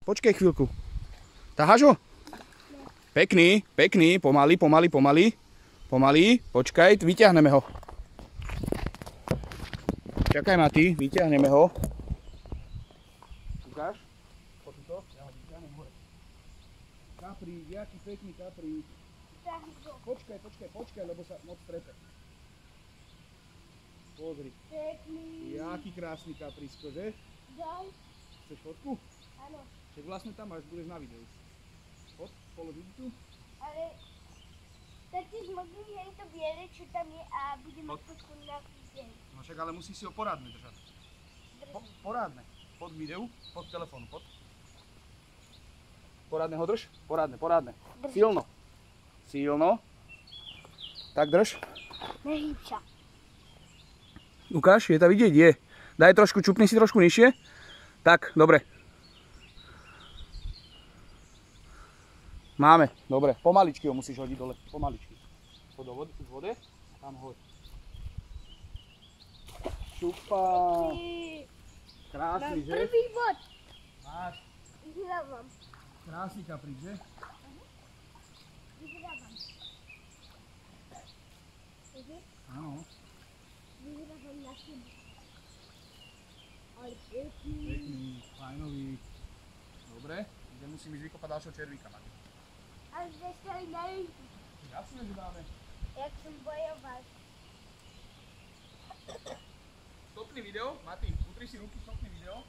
Počkej chvíľku. Taháš ho? Pekný, pekný, pomaly, pomaly, pomaly. Pomaly, počkaj, vyťahneme ho. Čakaj ma ty, vyťahneme ho. Ukáž? Poď to, ja ho vyťahnem hore. Kaprík, jaký pekný kaprík. Počkaj, lebo sa moc trepe. Pozri. Pekný. Jaký krásny kaprísko, že? Daj. Chceš fotku? Áno. Však vlastne tam až budeš na videu. Poď, položiť tu. Ale tak ti zmokni aj to biele, čo tam je a budem mať fotku na deň. No však ale musíš si ho porádne držať. Porádne. Pod videu, pod telefónu, pod. Porádne ho drž. Porádne. Silno. Silno. Tak drž. Nehýb sa. Ukáž, je to vidieť? Je. Daj trošku, čupni si trošku nižšie. Tak, dobre. Máme, dobre. Pomaličky ho musíš hodiť dole. Pomaličky. Poď do vode a tam hoď. Šupa. Krásny, že? Prvý bod. Máš. Vyhrávam. Krásny kaprík, že? Vyhrávam. Áno. Vyhrávam na chybu. Ale pekný. Pekný, fajnový. Dobre, kde musím ísť vykopať ďalšieho červíka, Mati. Ale že sa aj nalíti. Jasné, že dáme. Jak som bojoval. Stopni video, Mati, utri si ruky, stopni video.